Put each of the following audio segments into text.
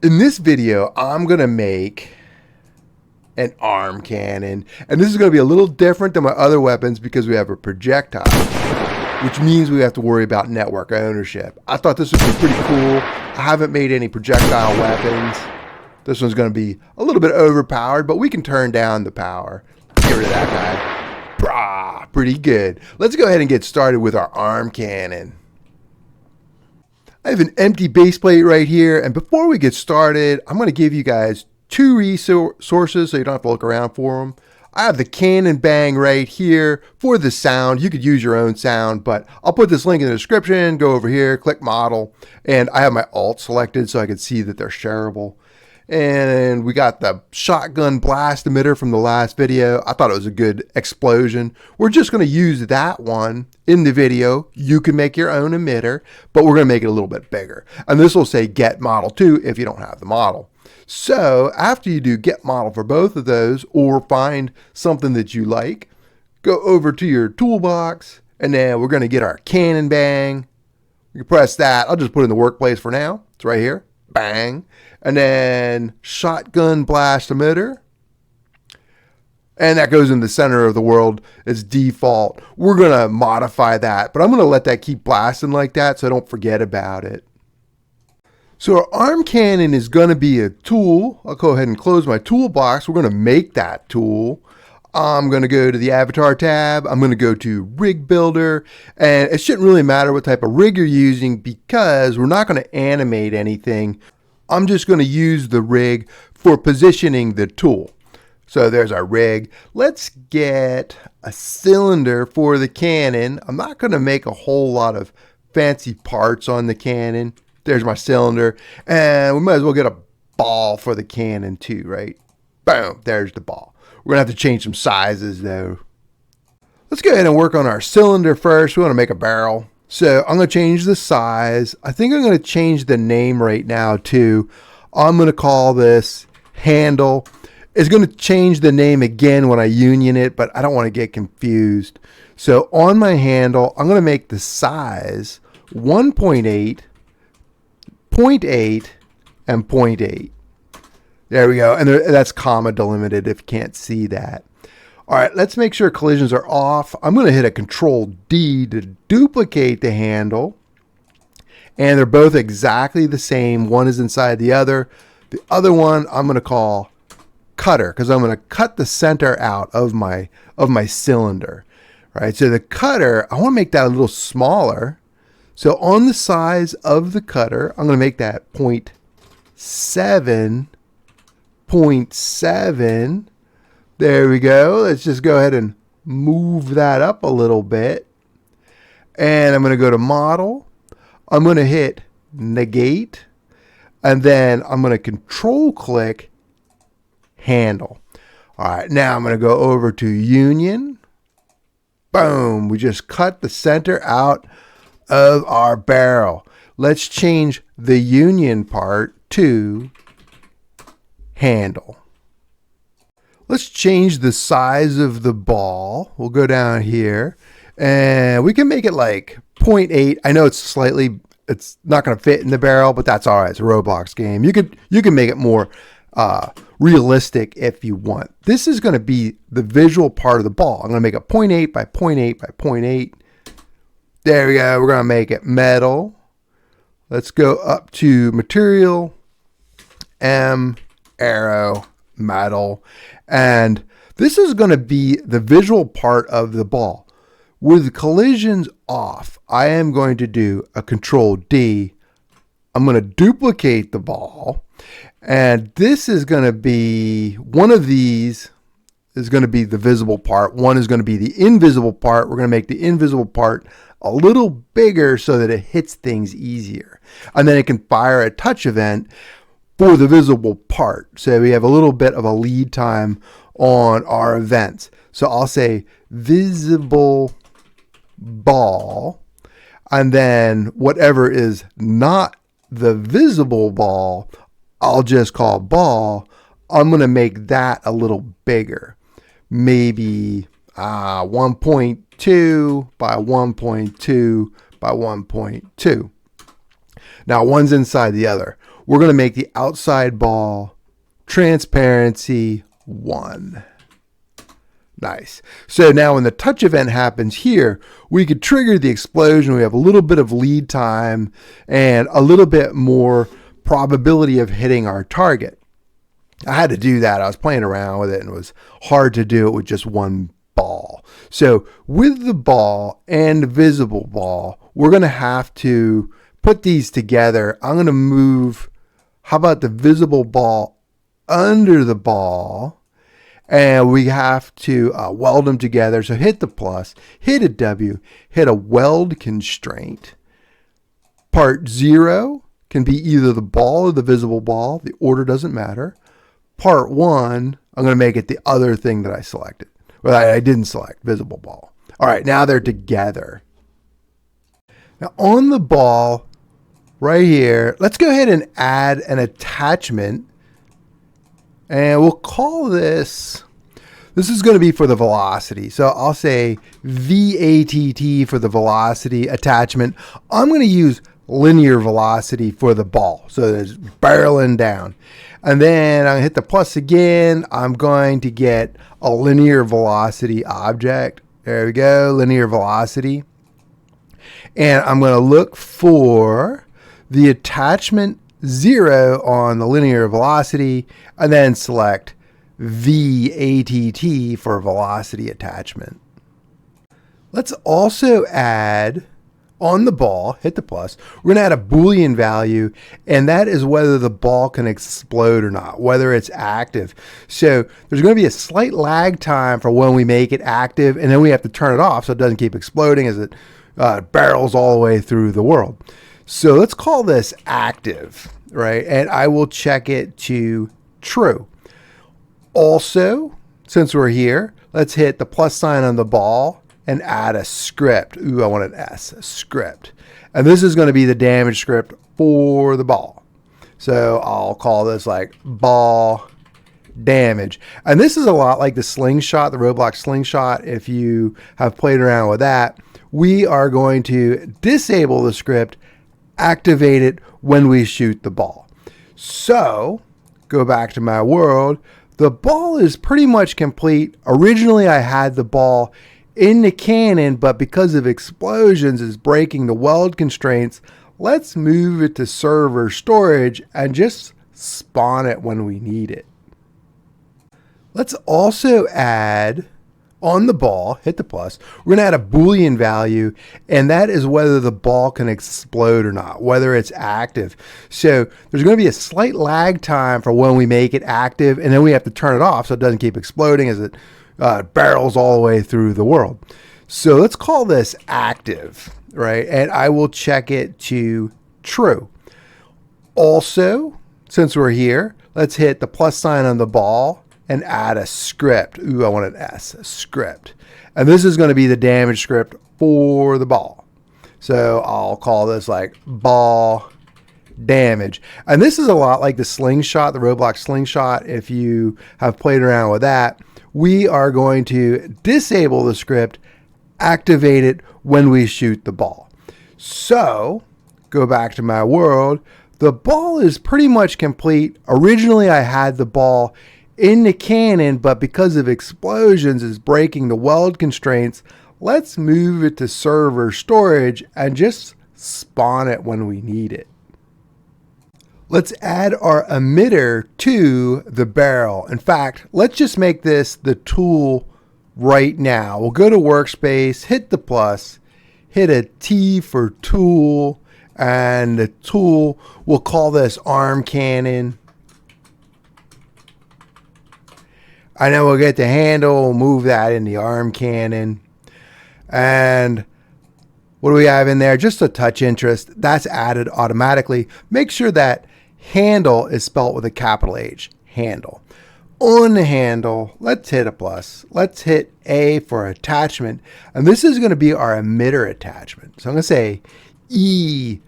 In this video, I'm going to make an arm cannon. And this is going to be a little different than my other weapons because we have a projectile, which means we have to worry about network ownership. I thought this would be pretty cool. I haven't made any projectile weapons. This one's going to be a little bit overpowered, but we can turn down the power. Get rid of that guy. Brah, pretty good. Let's go ahead and get started with our arm cannon. I have an empty base plate right here, and before we get started, I'm going to give you guys two resources so you don't have to look around for them. I have the cannon bang right here for the sound. You could use your own sound, but I'll put this link in the description. Go over here, click model, and I have my alt selected so I can see that they're shareable. And we got the shotgun blast emitter from the last video. I thought it was a good explosion. We're just going to use that one in the video. You can make your own emitter, but we're going to make it a little bit bigger. And this will say get model too if you don't have the model. So after you do get model for both of those, or find something that you like, go over to your toolbox, and then we're going to get our cannon bang. You can press that. I'll just put it in the workplace for now. It's right here. Bang. And then shotgun blast emitter. And that goes in the center of the world as default. We're going to modify that, but I'm going to let that keep blasting like that so I don't forget about it. So our arm cannon is going to be a tool. I'll go ahead and close my toolbox. We're going to make that tool. I'm going to go to the avatar tab. I'm going to go to rig builder, and it shouldn't really matter what type of rig you're using because we're not going to animate anything. I'm just going to use the rig for positioning the tool. So there's our rig. Let's get a cylinder for the cannon. I'm not going to make a whole lot of fancy parts on the cannon. There's my cylinder. And we might as well get a ball for the cannon too, right? Boom, there's the ball. We're going to have to change some sizes though. Let's go ahead and work on our cylinder first. We want to make a barrel. So I'm going to change the size. I think I'm going to change the name right now too. I'm going to call this handle. It's going to change the name again when I union it, but I don't want to get confused. So on my handle, I'm going to make the size 1.8, 0.8, and 0.8. There we go. And that's comma delimited if you can't see that. All right, let's make sure collisions are off. I'm going to hit a Control D to duplicate the handle. And they're both exactly the same. One is inside the other. The other one I'm going to call cutter because I'm going to cut the center out of my cylinder. All right, so the cutter, I want to make that a little smaller. So on the size of the cutter, I'm going to make that 0.7, 0.7. There we go. Let's just go ahead and move that up a little bit. And I'm going to go to model. I'm going to hit negate. And then I'm going to control click handle. All right. Now I'm going to go over to union. Boom. We just cut the center out of our barrel. Let's change the union part to handle. Let's change the size of the ball. We'll go down here and we can make it like 0.8. I know it's not going to fit in the barrel, but that's all right. It's a Roblox game. You can make it more realistic if you want. This is going to be the visual part of the ball. I'm going to make it 0.8 by 0.8 by 0.8. There we go. We're going to make it metal. Let's go up to material, M, arrow, metal. And this is going to be the visual part of the ball. With collisions off, I am going to do a Control D. I'm going to duplicate the ball. And this is going to be, one of these is going to be the visible part. One is going to be the invisible part. We're going to make the invisible part a little bigger so that it hits things easier. And then it can fire a touch event for the visible part. So we have a little bit of a lead time on our events. So I'll say visible ball, and then whatever is not the visible ball, I'll just call ball. I'm going to make that a little bigger. Maybe 1.2 by 1.2 by 1.2. Now one's inside the other. we're going to make the outside ball transparency 1. Nice. So now when the touch event happens here, we could trigger the explosion. We have a little bit of lead time and a little bit more probability of hitting our target. I had to do that. I was playing around with it and it was hard to do it with just one ball. So with the ball and the visible ball, we're going to have to put these together. I'm going to move, how about the visible ball under the ball? And we have to weld them together. So hit the plus, hit a W, hit a weld constraint. Part 0 can be either the ball or the visible ball. The order doesn't matter. Part 1, I'm going to make it the other thing that I selected. Well, I didn't select visible ball. All right, now they're together. Now on the ball right here, let's go ahead and add an attachment. And we'll call this is going to be for the velocity. So I'll say VATT for the velocity attachment. I'm going to use linear velocity for the ball. So it's barreling down. And then I'm going to hit the plus again. I'm going to get a linear velocity object. There we go, linear velocity. And I'm going to look for the attachment 0 on the linear velocity and then select VATT for velocity attachment. Let's also add on the ball, hit the plus, we're going to add a Boolean value, and that is whether the ball can explode or not, whether it's active. So there's going to be a slight lag time for when we make it active, and then we have to turn it off so it doesn't keep exploding as it barrels all the way through the world. So let's call this active, right? And I will check it to true. Also, since we're here, let's hit the plus sign on the ball and add a script. Ooh, I want an S, a script. And this is going to be the damage script for the ball. So I'll call this like ball damage. And this is a lot like the slingshot, the Roblox slingshot. If you have played around with that, we are going to disable the script, activate it when we shoot the ball. So go back to my world. The ball is pretty much complete. Originally, I had the ball in the cannon, but because of explosions is breaking the weld constraints, let's move it to server storage and just spawn it when we need it. Let's also add on the ball, hit the plus, we're going to add a Boolean value, and that is whether the ball can explode or not, whether it's active. So there's going to be a slight lag time for when we make it active, and then we have to turn it off so it doesn't keep exploding as it barrels all the way through the world. So let's call this active, right? And I will check it to true. Also, since we're here, let's hit the plus sign on the ball and add a script. Ooh, I want an S, a script. And this is going to be the damage script for the ball. So I'll call this like ball damage. And this is a lot like the slingshot, the Roblox slingshot. If you have played around with that, we are going to disable the script, activate it when we shoot the ball. So go back to my world. The ball is pretty much complete. Originally, I had the ball in the cannon, but because of explosions is breaking the weld constraints, let's move it to server storage and just spawn it when we need it. Let's add our emitter to the barrel. In fact, let's just make this the tool right now. We'll go to workspace, hit the plus, hit a T for tool, and the tool, we'll call this arm cannon. And then we'll get the handle, we'll move that in the arm cannon. And what do we have in there? Just a touch interest. That's added automatically. Make sure that handle is spelled with a capital H, handle. On the handle, let's hit a plus. Let's hit A for attachment. And this is going to be our emitter attachment. So I'm going to say EATT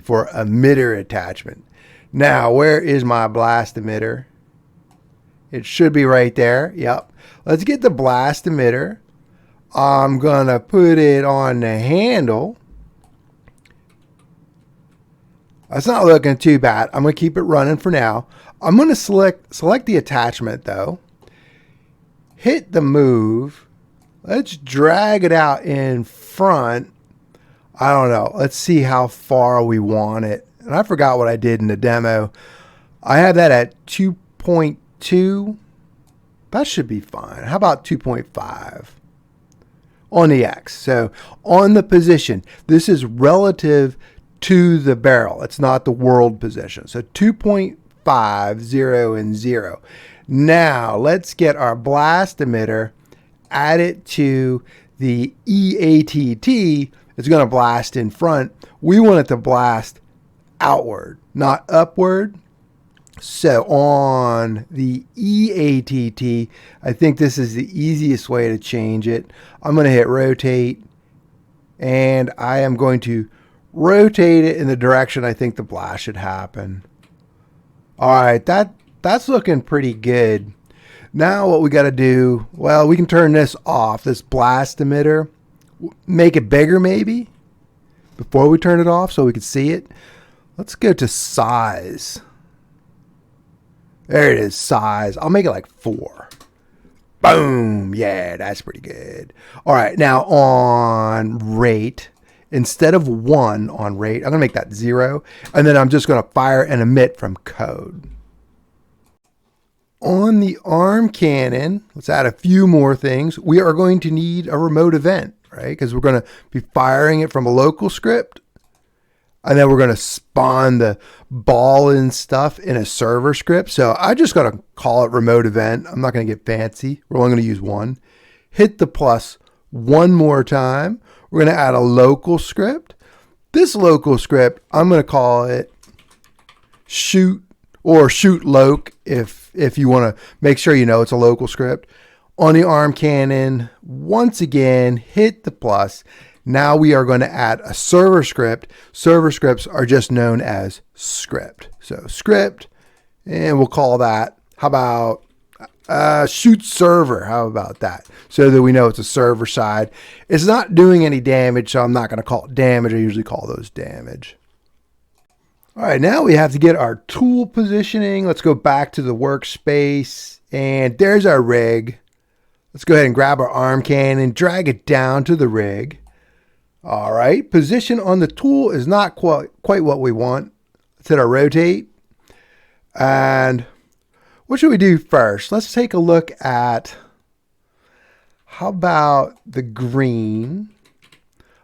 for emitter attachment. Now, where is my blast emitter? It should be right there. Yep. Let's get the blast emitter. I'm going to put it on the handle. It's not looking too bad. I'm going to keep it running for now. I'm going to select the attachment though. Hit the move. Let's drag it out in front. I don't know. Let's see how far we want it. And I forgot what I did in the demo. I have that at 2.2. That should be fine. How about 2.5 on the X? So on the position, this is relative to the barrel. It's not the world position. So 2.5, 0, and 0. Now let's get our blast emitter, add it to the EATT. It's going to blast in front. We want it to blast outward, not upward. So on the EATT, I think this is the easiest way to change it. I'm going to hit rotate, and I am going to rotate it in the direction I think the blast should happen. All right, that's looking pretty good. Now what we got to do, well, we can turn this off, this blast emitter, make it bigger maybe before we turn it off so we can see it. Let's go to size. There it is, size. I'll make it like 4. Boom. Yeah, that's pretty good. All right, now on rate, instead of 1 on rate, I'm going to make that 0. And then I'm just going to fire and emit from code. On the arm cannon, let's add a few more things. We are going to need a remote event, right? Because we're going to be firing it from a local script. And then we're going to spawn the ball and stuff in a server script. So I just got to call it remote event. I'm not going to get fancy. We're only going to use 1. Hit the plus one more time. We're going to add a local script. This local script, I'm going to call it shoot or shoot loc if you want to make sure you know it's a local script. On the arm cannon, once again, hit the plus. Now we are going to add a server script. Server scripts are just known as script. So script, and we'll call that, how about shoot server? How about that? So that we know it's a server side. It's not doing any damage, so I'm not going to call it damage. I usually call those damage. All right, now we have to get our tool positioning. Let's go back to the workspace, and there's our rig. Let's go ahead and grab our arm cannon, drag it down to the rig. All right, position on the tool is not quite what we want. Let's hit our rotate. And what should we do first? Let's take a look at, how about the green?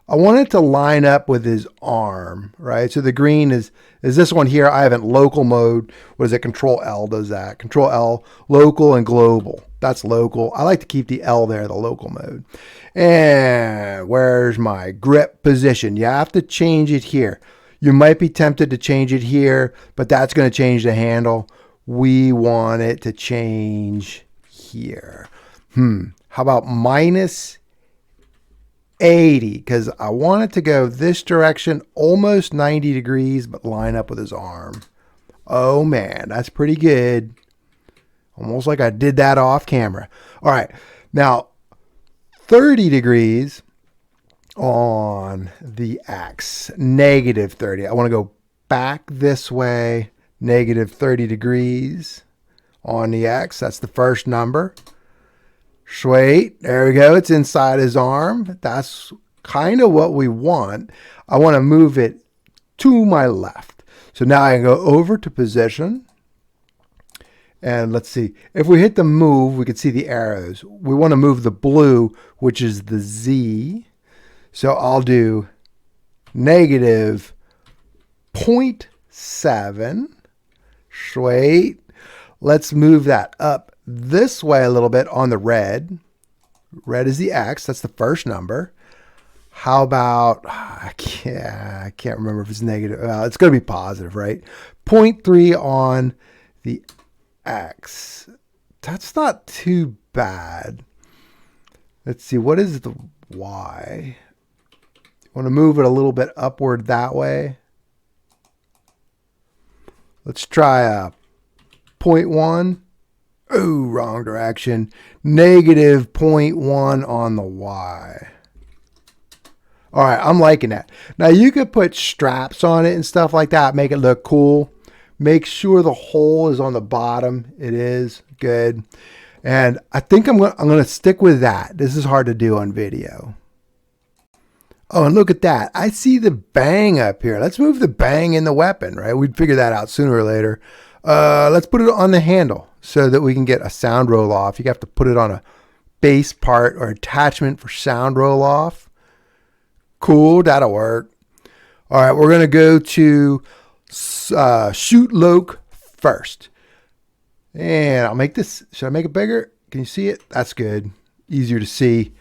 I want it to line up with his arm, right? So the green is this one here. I have it in local mode. What is it? Control L does that. Control L, local and global. That's local. I like to keep the L there, the local mode. And where's my grip position? You have to change it here. You might be tempted to change it here, but that's going to change the handle. We want it to change here. How about minus 80? Because I want it to go this direction, almost 90 degrees, but line up with his arm. Oh man, that's pretty good. Almost like I did that off camera. All right, now 30 degrees on the X, negative 30. I want to go back this way, negative 30 degrees on the X. That's the first number. Sweet, there we go. It's inside his arm. That's kind of what we want. I want to move it to my left. So now I can go over to position. And let's see, if we hit the move, we can see the arrows. We want to move the blue, which is the Z. So I'll do negative 0.7. Sweet. Let's move that up this way a little bit on the red. Red is the X. That's the first number. How about, I can't remember if it's negative. It's going to be positive, right? 0.3 on the X. That's not too bad. Let's see, what is the Y? You want to move it a little bit upward that way. Let's try a 0.1. Oh, wrong direction. Negative 0.1 on the Y. All right, I'm liking that. Now you could put straps on it and stuff like that, make it look cool. Make sure the hole is on the bottom. It is good. And I think I'm gonna stick with that. This is hard to do on video. Oh, and look at that. I see the bang up here. Let's move the bang in the weapon, right? We'd figure that out sooner or later. Let's put it on the handle so that we can get a sound roll off. You have to put it on a base part or attachment for sound roll off. Cool, that'll work. All right, we're going to go to shoot loc first. And I'll make this, should I make it bigger? Can you see it? That's good. Easier to see.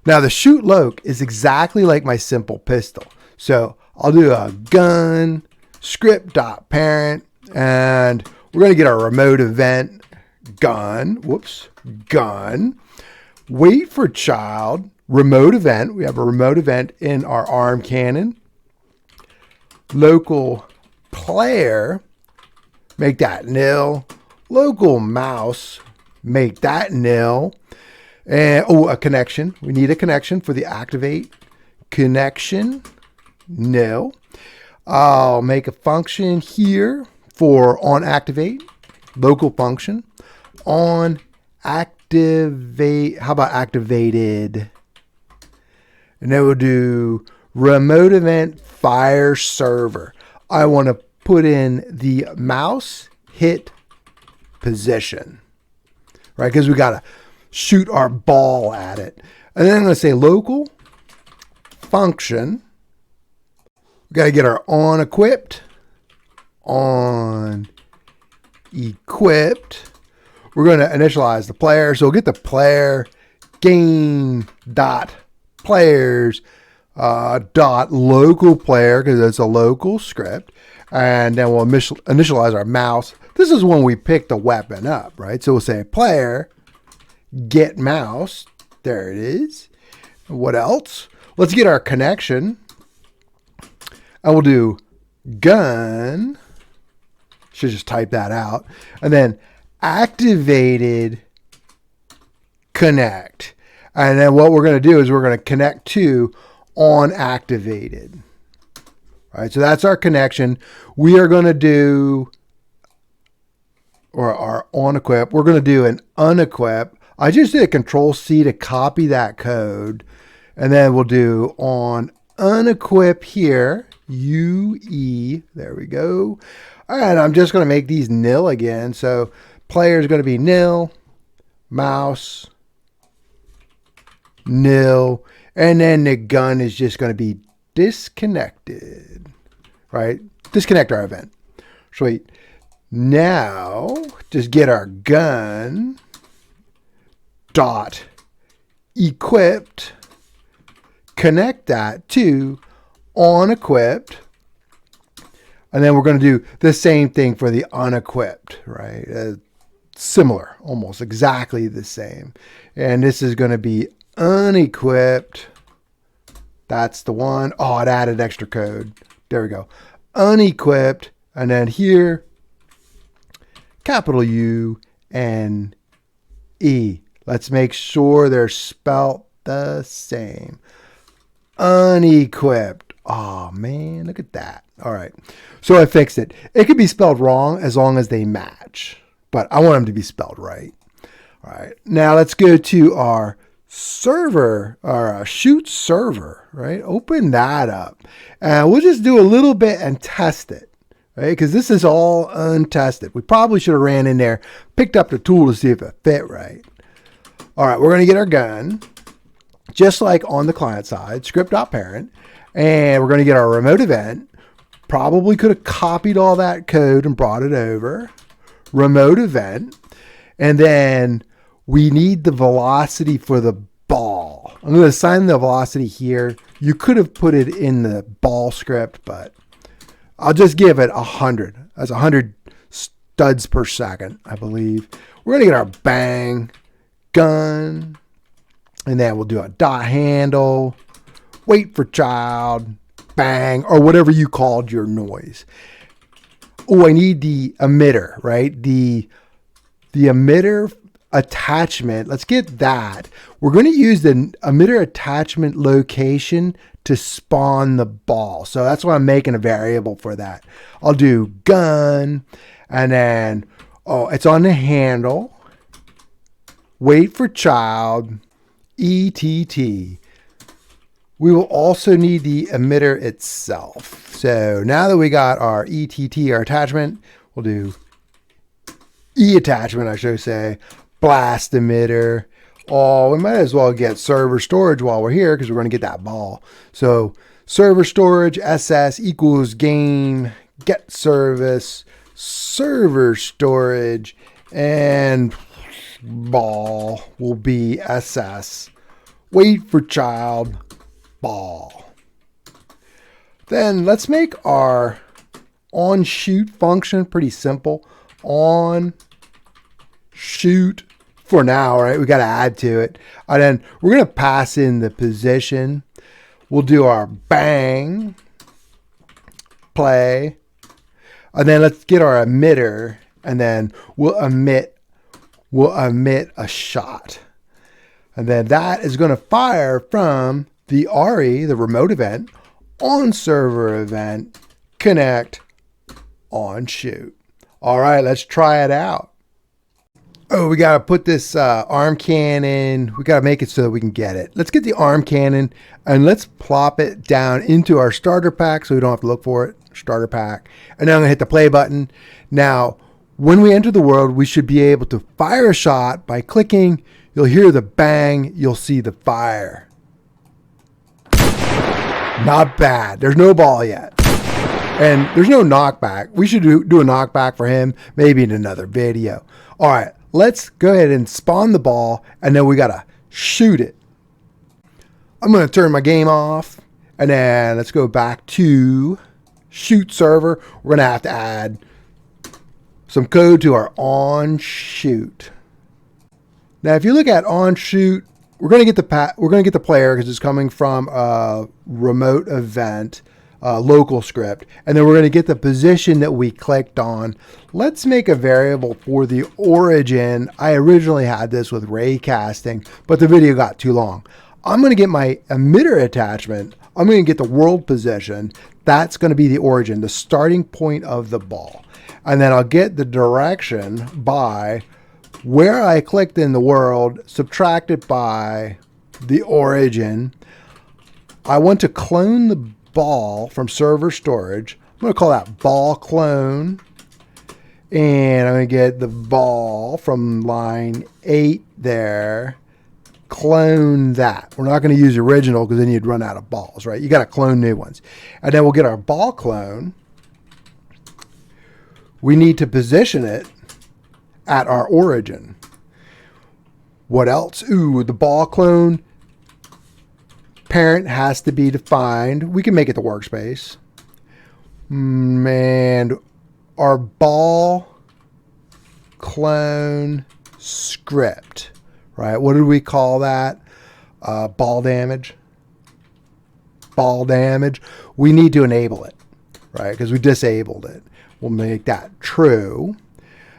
Now the shoot loc is exactly like my simple pistol. So I'll do a gun, script.parent, and we're going to get our remote event, gun, gun, wait for child, remote event. We have a remote event in our arm cannon. Local player, make that nil. Local mouse, make that nil. And a connection. We need a connection for the activate. Connection, nil. I'll make a function here for on activate. Local function. On activate. How about activated? And then we'll do remote event fire server. I want to put in the mouse hit position, right? Because we got to shoot our ball at it. And then I'm going to say local function. We got to get our on equipped. On equipped. We're going to initialize the player. So we'll get the player game dot players dot local player, because it's a local script. And then we'll initialize our mouse. This is when we pick the weapon up, right? So we'll say player get mouse. There it is. What else? Let's get our connection. And we'll do gun. Should just type that out. And then activated connect. And then what we're going to do is we're going to connect to on activated. All right, so that's our connection. We are going to do, or our on equip, we're going to do an unequip. I just did a Control C to copy that code. And then we'll do on unequip here, UE, there we go. And I'm just going to make these nil again. So player is going to be nil, mouse, nil, and then the gun is just going to be disconnected, right? Disconnect our event. Sweet. Now, just get our gun dot equipped, connect that to on equipped, and then we're going to do the same thing for the unequipped, right? Similar, almost exactly the same. And this is going to be unequipped. That's the one. Oh, it added extra code. There we go. Unequipped. And then here, capital U and E. Let's make sure they're spelt the same. Unequipped. Oh, man, look at that. All right. So I fixed it. It could be spelled wrong as long as they match. But I want them to be spelled right. All right. Now let's go to our server, or shoot server, right? Open that up. And we'll just do a little bit and test it, right? Because this is all untested. We probably should have ran in there, picked up the tool to see if it fit right. All right, we're going to get our gun, just like on the client side, script.parent, and we're going to get our remote event. Probably could have copied all that code and brought it over. Remote event. And then we need the velocity for the ball. I'm going to assign the velocity here. You could have put it in the ball script, but I'll just give it 100. That's 100 studs per second, I believe. We're going to get our bang gun. And then we'll do a dot handle, wait for child, bang, or whatever you called your noise. Oh, I need the emitter, right? The emitter attachment. Let's get that. We're going to use the emitter attachment location to spawn the ball. So that's why I'm making a variable for that. I'll do gun, and then, oh, it's on the handle. Wait for child, ETT. We will also need the emitter itself. So now that we got our ETT, our attachment, we'll do E attachment, I should say, blast emitter. Oh, we might as well get server storage while we're here because we're going to get that ball. So server storage, SS equals game, get service, server storage, and ball will be SS. Wait for child, ball. Then let's make our on shoot function pretty simple. On shoot for now, right? We got to add to it. And then we're going to pass in the position. We'll do our bang, play, and then let's get our emitter, and then we'll emit a shot. And then that is going to fire from the RE, the remote event, on server event, connect, on shoot. All right, let's try it out. Oh, we got to put this arm cannon. We got to make it so that we can get it. Let's get the arm cannon and let's plop it down into our starter pack so we don't have to look for it. Starter pack. And then I'm going to hit the play button. Now, when we enter the world, we should be able to fire a shot by clicking. You'll hear the bang. You'll see the fire. Not bad. There's no ball yet. And there's no knockback. We should do a knockback for him, maybe in another video. All right, let's go ahead and spawn the ball, and then we got to shoot it. I'm going to turn my game off, and then let's go back to shoot server. We're going to have to add some code to our on shoot. Now, if you look at on shoot, we're going to get the player because it's coming from a remote event, local script, and then we're going to get the position that we clicked on. Let's make a variable for the origin. I originally had this with ray casting, but the video got too long. I'm going to get my emitter attachment. I'm going to get the world position. That's going to be the origin, the starting point of the ball. And then I'll get the direction by where I clicked in the world, subtracted by the origin. I want to clone the ball from server storage. I'm going to call that ball clone. And I'm going to get the ball from line 8 there. Clone that. We're not going to use original because then you'd run out of balls, right? You got to clone new ones. And then we'll get our ball clone. We need to position it at our origin. What else? Ooh, the ball clone parent has to be defined. We can make it the workspace. And our ball clone script, right? What did we call that? Ball damage. Ball damage. We need to enable it, right? Because we disabled it. We'll make that true.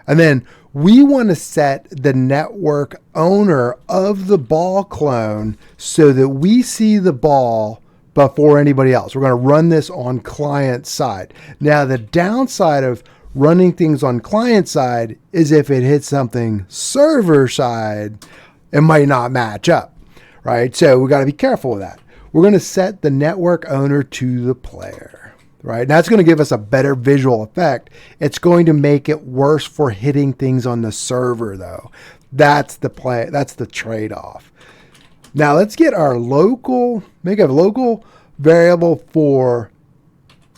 And then we want to set the network owner of the ball clone so that we see the ball before anybody else. We're going to run this on client side. Now, the downside of running things on client side is if it hits something server side, it might not match up, right? So we got to be careful with that. We're going to set the network owner to the player. Right, and that's going to give us a better visual effect. It's going to make it worse for hitting things on the server, though. That's the play. That's the trade-off. Now let's get our local. Make a local variable for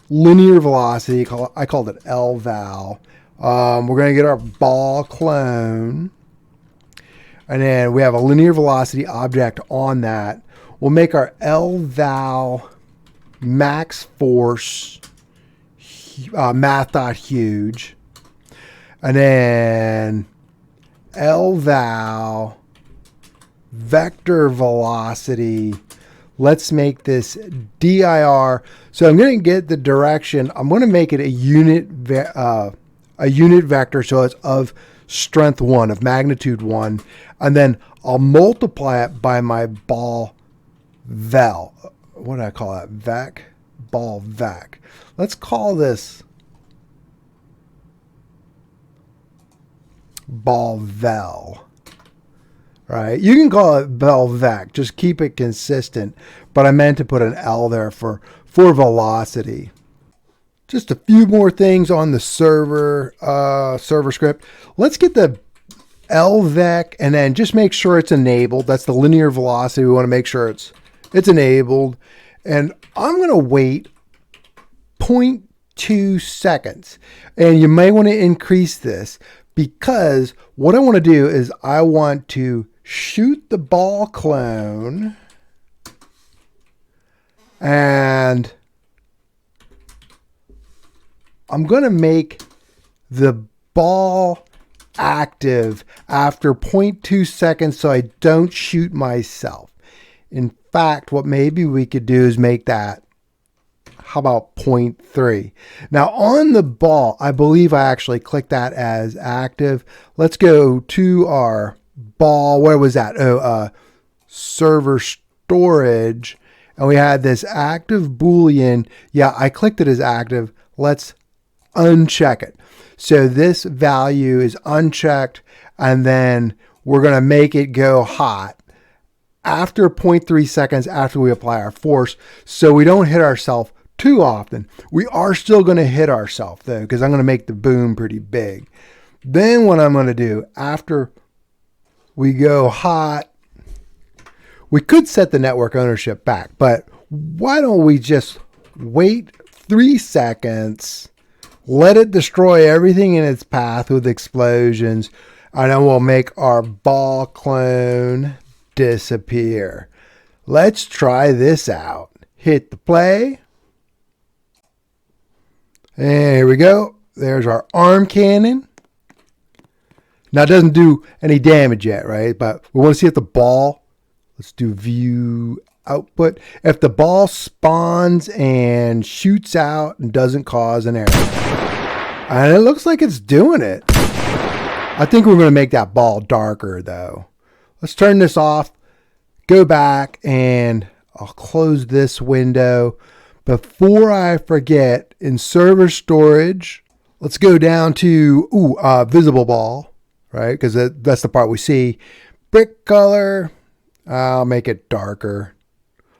linear velocity. I called it lval. We're going to get our ball clone, and then we have a linear velocity object on that. We'll make our lval max force math.huge, and then lval vector velocity. Let's make this dir. So I'm going to get the direction. I'm going to make it a unit vector, so it's of strength 1, of magnitude 1, and then I'll multiply it by my ball vel. What do I call that? Vac? Ball vac. Let's call this ball vel. Right? You can call it vel vac. Just keep it consistent. But I meant to put an L there for velocity. Just a few more things on the server script. Let's get the LVEC and then just make sure it's enabled. That's the linear velocity. We want to make sure it's enabled. And I'm going to wait 0.2 seconds. And you may want to increase this because what I want to do is I want to shoot the ball clone and I'm going to make the ball active after 0.2 seconds so I don't shoot myself. In fact, what maybe we could do is make that, how about 0.3? Now on the ball, I believe I actually clicked that as active. Let's go to our ball. Where was that? Server storage. And we had this active Boolean. Yeah, I clicked it as active. Let's uncheck it. So this value is unchecked, and then we're going to make it go hot after 0.3 seconds after we apply our force, so we don't hit ourselves too often. We are still going to hit ourselves though, because I'm going to make the boom pretty big. Then what I'm going to do after we go hot, we could set the network ownership back, but why don't we just wait 3 seconds, let it destroy everything in its path with explosions, and then we'll make our ball clone disappear. Let's try this out. Hit the play. And here we go. There's our arm cannon. Now it doesn't do any damage yet, right? But we want to see if the ball, let's do view output. If the ball spawns and shoots out and doesn't cause an error. And it looks like it's doing it. I think we're going to make that ball darker though. Let's turn this off, go back, and I'll close this window. Before I forget, in server storage, let's go down to visible ball, right? Because that's the part we see. Brick color, I'll make it darker.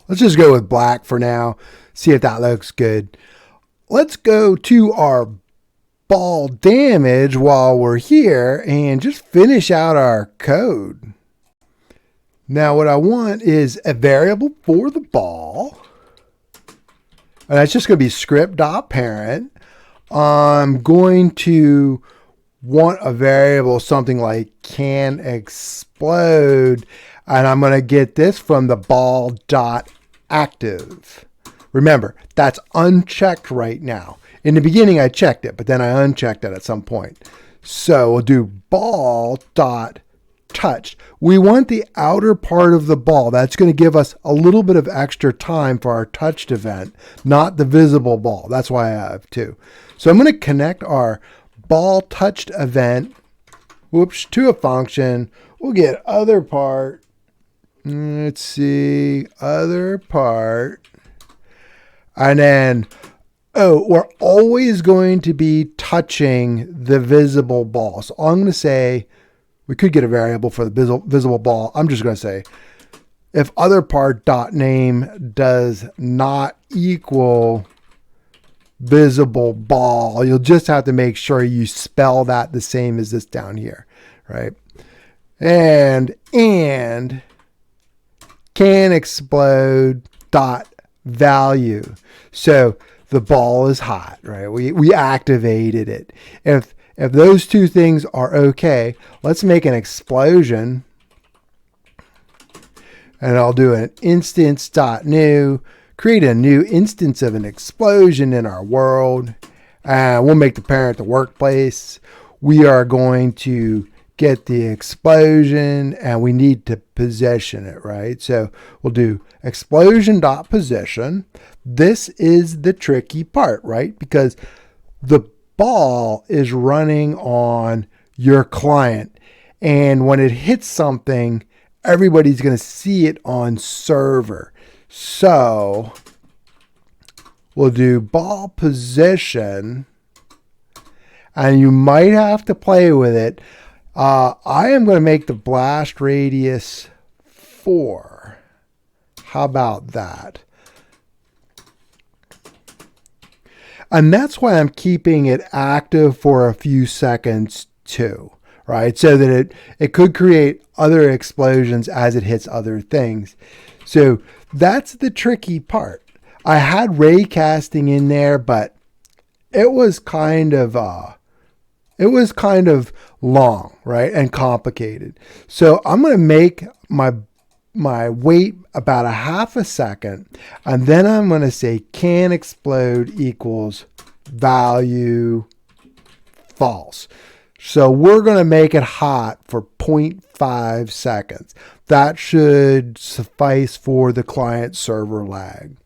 Let's just go with black for now. See if that looks good. Let's go to our ball damage while we're here and just finish out our code. Now what I want is a variable for the ball. And that's just going to be script.parent. I'm going to want a variable, something like can explode. And I'm going to get this from the ball.active. Remember, that's unchecked right now. In the beginning, I checked it, but then I unchecked it at some point. So we'll do ball.touched. We want the outer part of the ball. That's going to give us a little bit of extra time for our touched event, not the visible ball. That's why I have two. So I'm going to connect our ball touched event, to a function. We'll get other part. Let's see, other part. And then, we're always going to be touching the visible ball. So I'm going to say, we could get a variable for the visible ball. I'm just going to say, if other part dot name does not equal visible ball, you'll just have to make sure you spell that the same as this down here, right? And can explode dot value. So the ball is hot, right? We activated it. If those two things are okay, let's make an explosion. And I'll do an instance.new, create a new instance of an explosion in our world. And we'll make the parent the workplace. We are going to get the explosion and we need to position it, right? So we'll do explosion.position. This is the tricky part, right? Because the ball is running on your client. And when it hits something, everybody's going to see it on server. So we'll do ball position, and you might have to play with it. I am going to make the blast radius 4. How about that? And that's why I'm keeping it active for a few seconds too, right? So that it could create other explosions as it hits other things. So that's the tricky part. I had ray casting in there, but it was kind of long, right? And complicated. So I'm going to make my wait about a half a second, and then I'm going to say can explode equals value false. So we're going to make it hot for 0.5 seconds. That should suffice for the client server lag.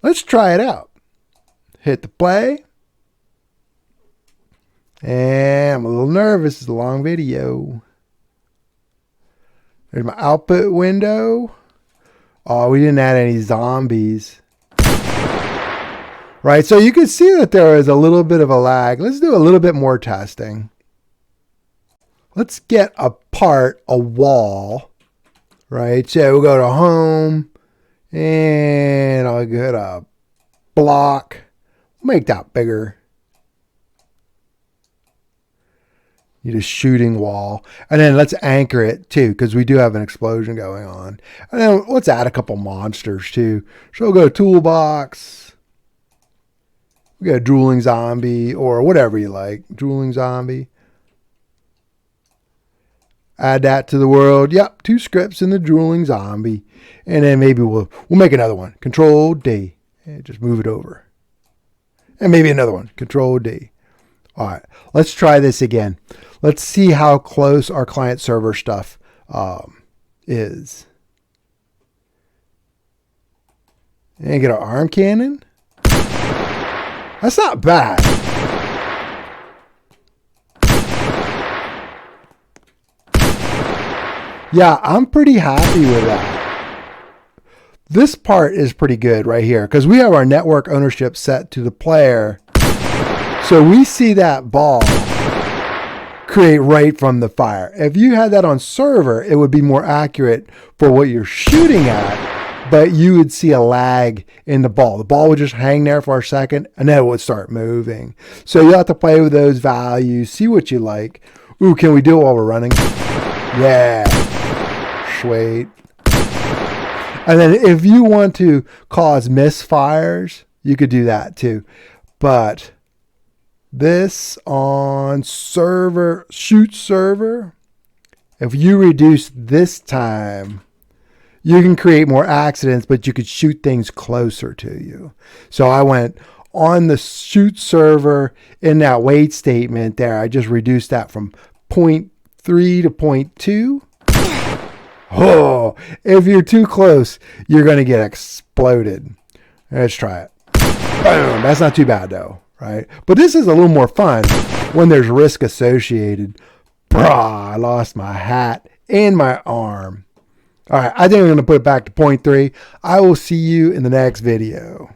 Let's try it out. Hit the play. And I'm a little nervous. It's a long video. There's my output window. Oh, we didn't add any zombies. Right, so you can see that there is a little bit of a lag. Let's do a little bit more testing. Let's get apart a wall. Right, so we'll go to home. And I'll go to block. Make that bigger. Need a shooting wall. And then let's anchor it too, because we do have an explosion going on. And then let's add a couple monsters too. So we'll go to toolbox. We got a drooling zombie or whatever you like. Drooling zombie. Add that to the world. Yep, 2 scripts in the drooling zombie. And then maybe we'll make another one. Control D. And just move it over. And maybe another one. Control D. All right, let's try this again. Let's see how close our client server stuff is. And get our arm cannon. That's not bad. Yeah, I'm pretty happy with that. This part is pretty good right here because we have our network ownership set to the player. So we see that ball create right from the fire. If you had that on server, it would be more accurate for what you're shooting at, but you would see a lag in the ball. The ball would just hang there for a second, and then it would start moving. So you have to play with those values, see what you like. Ooh, can we do it while we're running? Yeah. Sweet. And then if you want to cause misfires, you could do that too. But this on server, shoot server, if you reduce this time, you can create more accidents, but you could shoot things closer to you. So I went on the shoot server in that wait statement there. I just reduced that from 0.3 to 0.2. Oh, if you're too close, you're going to get exploded. Let's try it. Boom. That's not too bad though. Right? But this is a little more fun when there's risk associated. Brah, I lost my hat and my arm. All right, I think I'm going to put it back to 0.3. I will see you in the next video.